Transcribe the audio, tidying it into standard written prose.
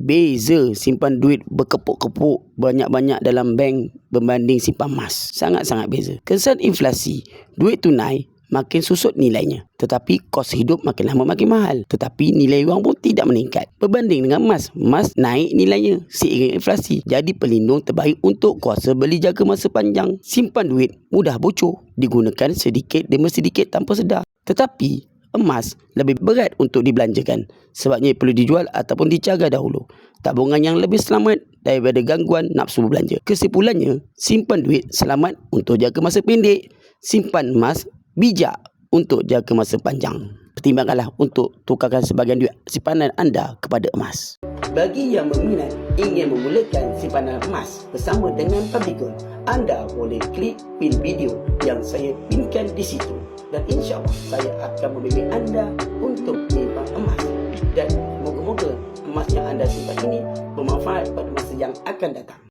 Beza simpan duit berkepuk-kepuk banyak-banyak dalam bank berbanding simpan emas. Sangat-sangat beza. Kesan inflasi, duit tunai makin susut nilainya. Tetapi kos hidup makin lama makin mahal. Tetapi nilai wang pun tidak meningkat. Berbanding dengan emas, emas naik nilainya seiring inflasi. Jadi pelindung terbaik untuk kuasa beli jangka masa panjang. Simpan duit mudah bocor. Digunakan sedikit demi sedikit tanpa sedar. Tetapi emas lebih berat untuk dibelanjakan. Sebabnya perlu dijual ataupun dijaga dahulu. Tabungan yang lebih selamat daripada gangguan nafsu berbelanja. Kesimpulannya, simpan duit selamat untuk jangka masa pendek. Simpan emas bijak untuk jangka masa panjang. Pertimbangkanlah untuk tukarkan sebahagian duit simpanan anda kepada emas. Bagi yang berminat ingin memulakan simpanan emas bersama dengan Public Gold, anda boleh klik pin video yang saya pinkan di situ. Dan insya-Allah saya akan membimbing anda untuk menyimpan emas. Dan moga-moga emas yang anda simpan ini bermanfaat pada masa yang akan datang.